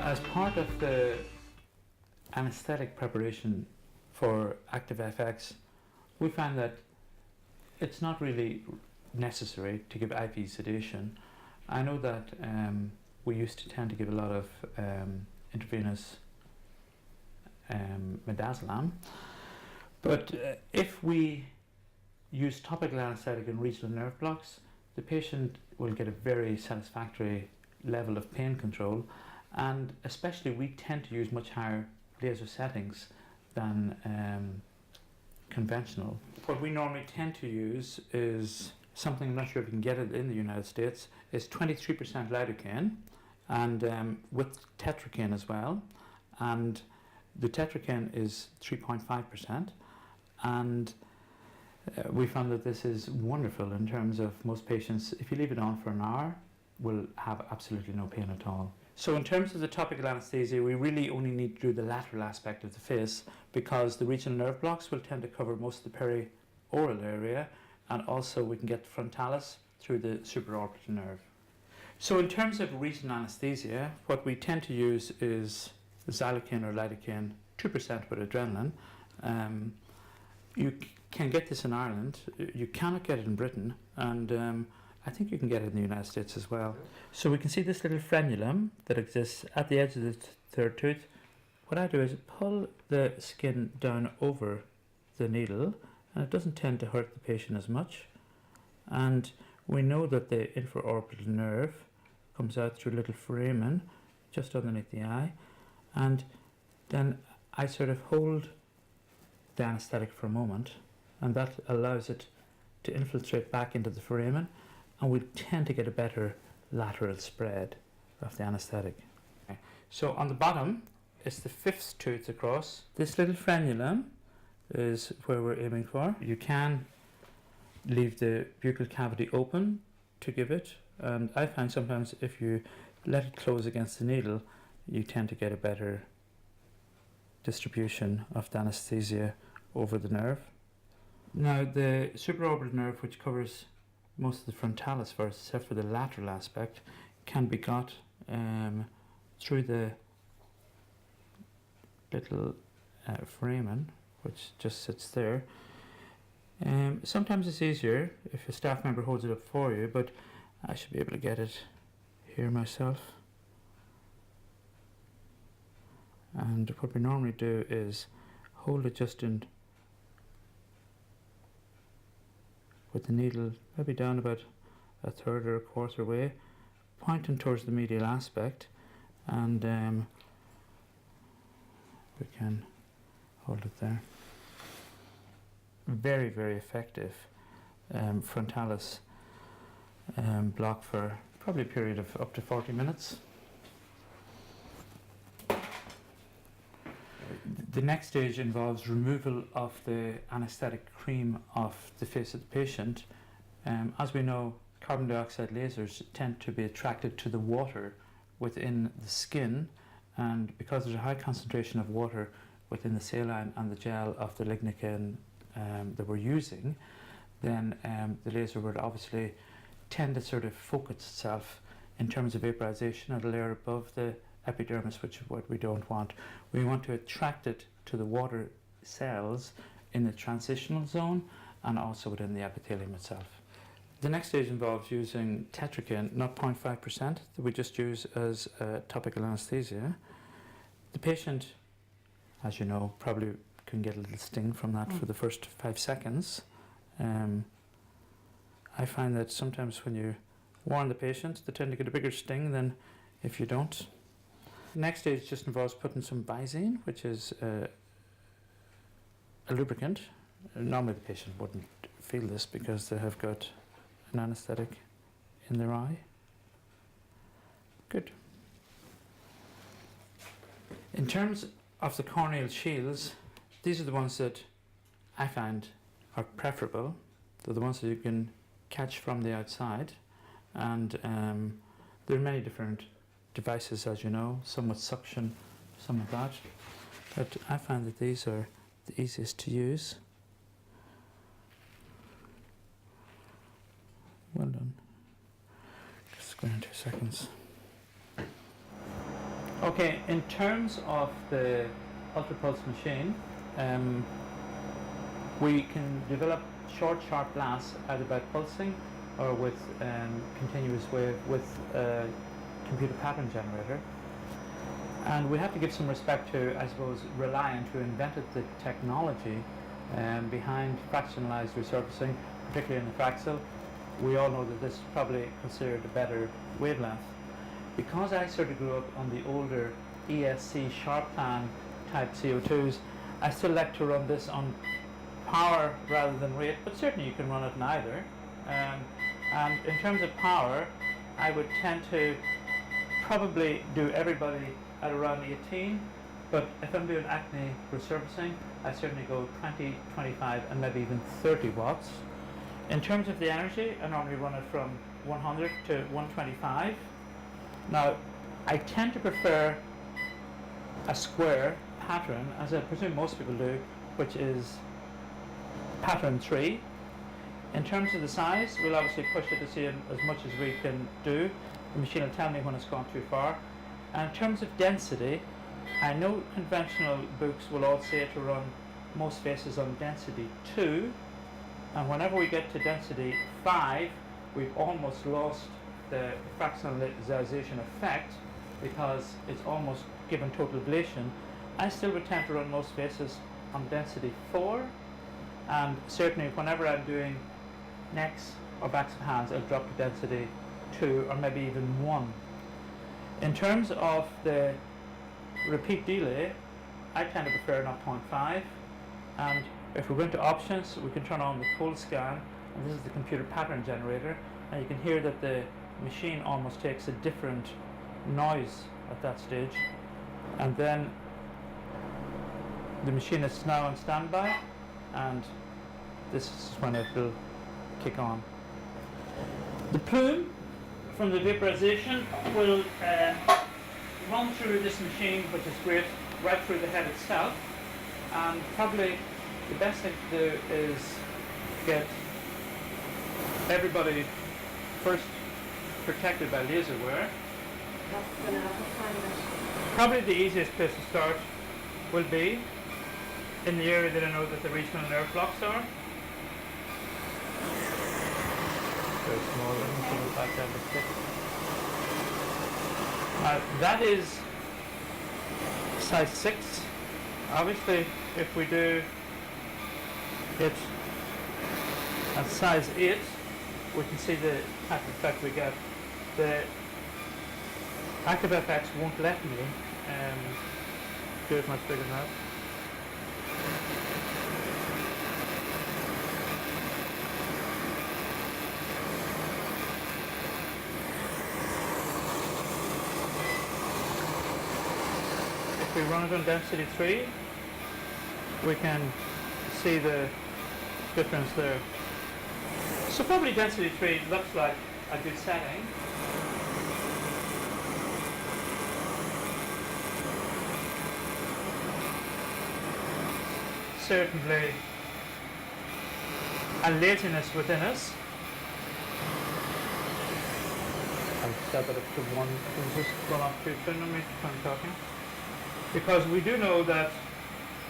As part of the anesthetic preparation for active FX, we find that it's not really necessary to give IV sedation. I know that we used to tend to give a lot of intravenous midazolam, but if we use topical anesthetic in regional nerve blocks, the patient will get a very satisfactory level of pain control, and especially we tend to use much higher laser settings than conventional. What we normally tend to use is something, I'm not sure if you can get it in the United States, is 23% lidocaine and with tetracaine as well, and the tetracaine is 3.5%, and we found that this is wonderful in terms of most patients, if you leave it on for an hour, will have absolutely no pain at all. So in terms of the topical anesthesia, we really only need to do the lateral aspect of the face, because the regional nerve blocks will tend to cover most of the perioral area, and also we can get the frontalis through the supraorbital nerve. So in terms of regional anesthesia, what we tend to use is xylocaine or lidocaine, 2% with adrenaline. You can get this in Ireland. You cannot get it in Britain, and I think you can get it in the United States as well. So we can see this little frenulum that exists at the edge of the third tooth. What I do is pull the skin down over the needle, and it doesn't tend to hurt the patient as much. And we know that the infraorbital nerve comes out through a little foramen just underneath the eye, and then I sort of hold the anesthetic for a moment, and that allows it to infiltrate back into the foramen, and we tend to get a better lateral spread of the anesthetic. Okay. So on the bottom is the fifth tooth across. This little frenulum is where we're aiming for. You can leave the buccal cavity open to give it, and I find sometimes if you let it close against the needle, you tend to get a better distribution of the anesthesia over the nerve. Now the supraorbital nerve, which covers most of the frontalis first, except for the lateral aspect, can be got through the little foramen, which just sits there. Sometimes it's easier if a staff member holds it up for you, but I should be able to get it here myself. And what we normally do is hold it just in with the needle maybe down about a third or a quarter way, pointing towards the medial aspect, and we can hold it there. Very, very effective frontalis block for probably a period of up to 40 minutes. The next stage involves removal of the anesthetic cream off the face of the patient. As we know, carbon dioxide lasers tend to be attracted to the water within the skin, and because there's a high concentration of water within the saline and the gel of the lignocaine that we're using, then the laser would obviously tend to sort of focus itself in terms of vaporization at a layer above the epidermis, which is what we don't want. We want to attract it to the water cells in the transitional zone and also within the epithelium itself. The next stage involves using tetracaine, not 0.5%, that we just use as topical anesthesia. The patient, as you know, probably can get a little sting from that for the first 5 seconds. I find that sometimes when you warn the patient, they tend to get a bigger sting than if you don't. The next stage just involves putting some Visine, which is a lubricant. Normally the patient wouldn't feel this because they have got an anesthetic in their eye. Good. In terms of the corneal shields, these are the ones that I find are preferable. They're the ones that you can catch from the outside, and there are many different devices, as you know, some with suction, some with that, but I find that these are the easiest to use. Well done. Just go in 2 seconds. Okay, in terms of the ultrapulse machine, we can develop short, sharp blasts either by pulsing or with continuous wave with a computer pattern generator. And we have to give some respect to, I suppose, Reliant, who invented the technology behind fractionalized resurfacing, particularly in the Fraxel. We all know that this is probably considered a better wavelength. Because I sort of grew up on the older ESC sharp plan type CO2s, I still like to run this on power rather than rate, but certainly you can run it in either. And in terms of power, I would tend to probably do everybody at around 18, but if I'm doing acne resurfacing, I certainly go 20, 25 and maybe even 30 watts. In terms of the energy, I normally run it from 100 to 125. Now, I tend to prefer a square pattern, as I presume most people do, which is pattern 3. In terms of the size, we'll obviously push it to see as much as we can do. The machine will tell me when it's gone too far. And in terms of density, I know conventional books will all say to run most faces on density 2, and whenever we get to density 5, we've almost lost the fractionalization effect because it's almost given total ablation. I still would tend to run most faces on density 4, and certainly whenever I'm doing necks or backs of hands, I'll drop to density 2 or maybe even 1. In terms of the repeat delay, I tend to prefer 0.5, and if we go into options, we can turn on the cold scan, and this is the computer pattern generator, and you can hear that the machine almost takes a different noise at that stage. And then the machine is now on standby, and this is when it will kick on. The plume from the vaporization will run through this machine, which is great, right through the head itself. And probably the best thing to do is get everybody first protected by laser wear. Probably the easiest place to start will be in the area that I know that the regional nerve blocks are. Very small, let me put it back down the stick. That is size 6. Obviously, if we do it at size 8, we can see the type of effect we get. The active FX won't let me do it much bigger than that. If we run it on density 3, we can see the difference there. So probably density 3 looks like a good setting. Certainly a laziness within us. I've set that up to 1. We'll just run off too soon on me when I'm talking. Because we do know that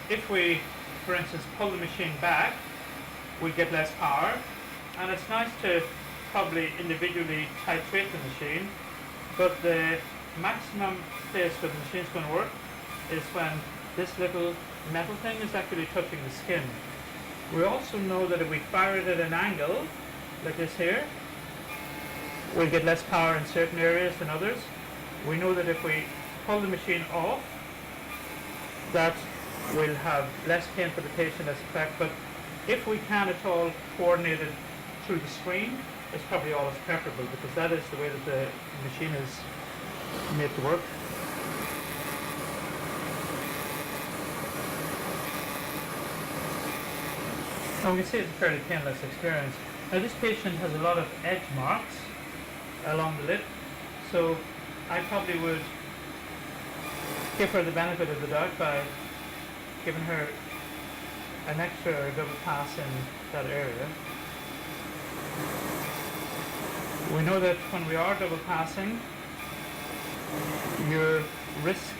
if we, for instance, pull the machine back, we get less power. And it's nice to probably individually titrate the machine, but the maximum place where the machine's going to work is when this little metal thing is actually touching the skin. We also know that if we fire it at an angle, like this here, we'll get less power in certain areas than others. We know that if we pull the machine off, that we'll have less pain for the patient as effect, but if we can at all coordinate it through the screen, it's probably always preferable, because that is the way that the machine is made to work. And we can see it's a fairly painless experience. Now this patient has a lot of edge marks along the lip, so I probably would give her the benefit of the doubt by giving her an extra double pass in that area. We know that when we are double passing, you're risk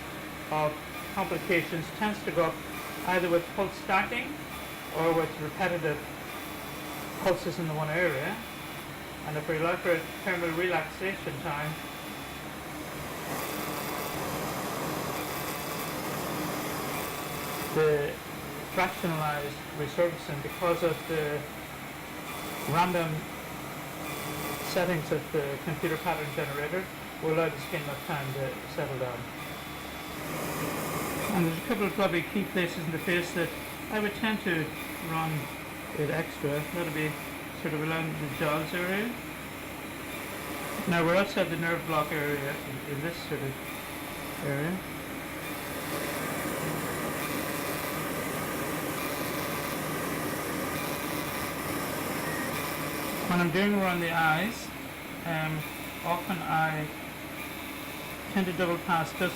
of complications tends to go up either with pulse stacking or with repetitive pulses in the one area. And if we allow for a thermal relaxation time, the fractionalized resurfacing, because of the random settings of the computer pattern generator, will allow the skin enough time to settle down. And there's a couple of probably key places in the face that I would tend to run it extra. That'll be sort of around the jaws area. Now we're outside the nerve block area in this sort of area. When I'm doing around the eyes, often I tend to double pass just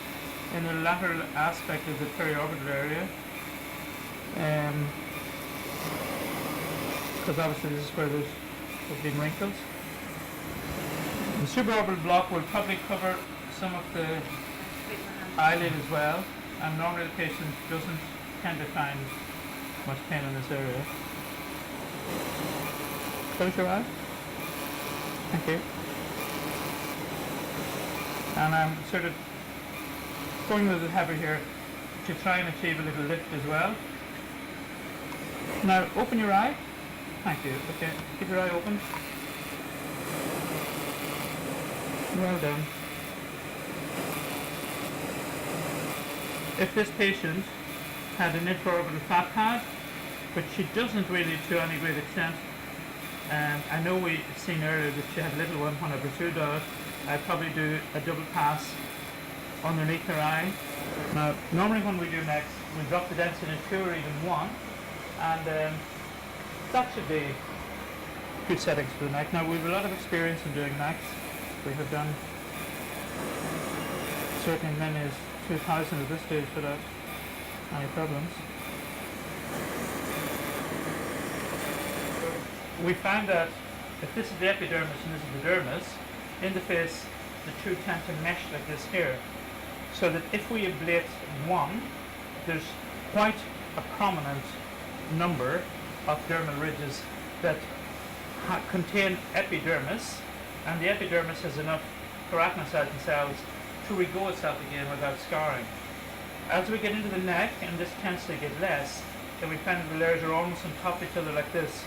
in the lateral aspect of the periorbital area, because obviously this is where there's been wrinkles. The supraorbital block will probably cover some of the eyelid as well, and normally the patient doesn't tend to find much pain in this area. Close your eye. Thank you. And I'm sort of going a little heavy here to try and achieve a little lift as well. Now open your eye. Thank you. Okay, keep your eye open. Well done. If this patient had an intraorbital fat pad, which she doesn't really to any great extent, I know we've seen earlier that she had a little one when I pursued it, I'd probably do a double pass underneath her eye. Now, normally when we do next, we drop the density to 2 or even 1, and that should be good settings for the neck. Now, we have a lot of experience in doing necks. We have done certainly as many as 2,000 at this stage without any problems. We found that if this is the epidermis and this is the dermis, in the face the two tend to mesh like this here. So that if we ablate one, there's quite a prominent number of dermal ridges that contain epidermis, and the epidermis has enough keratinocyte cells to regrow itself again without scarring. As we get into the neck, and this tends to get less, then we find the layers are almost on top of each other like this.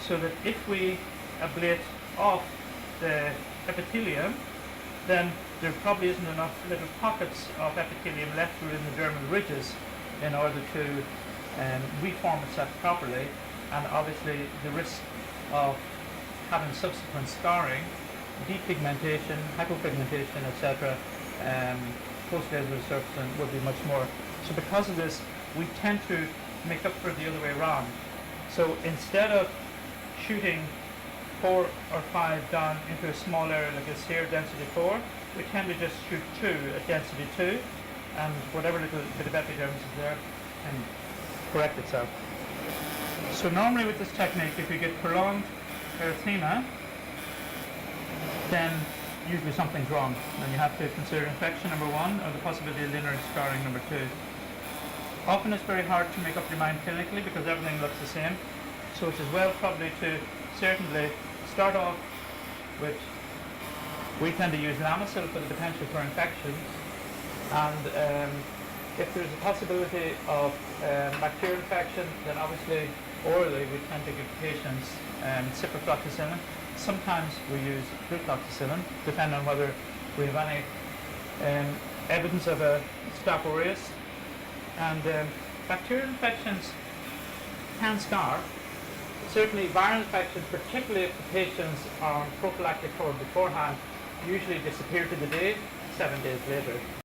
So that if we ablate off the epithelium, then there probably isn't enough little pockets of epithelium left within the dermal ridges in order to reform itself properly, and obviously the risk of having subsequent scarring, depigmentation, hypopigmentation, etc., post-laser resurfacing would be much more. So because of this, we tend to make up for it the other way around. So instead of shooting 4 or 5 down into a small area like this here, density 4, we tend to just shoot 2 at density 2, and whatever little bit of epidermis is there can correct itself. So normally with this technique, if you get prolonged erythema, then usually something's wrong, and you have to consider infection number 1, or the possibility of linear scarring number 2. Often it's very hard to make up your mind clinically because everything looks the same. So it's as well probably to certainly start off with, we tend to use Lamisil for the potential for infections, and if there's a possibility of bacterial infection, then obviously orally we tend to give patients ciprofloxacillin. Sometimes we use flucloxacillin, depending on whether we have any evidence of a Staph aureus. And bacterial infections can scar. Certainly viral infections, particularly if the patients are on prophylactic course beforehand, usually disappear to the day, 7 days later.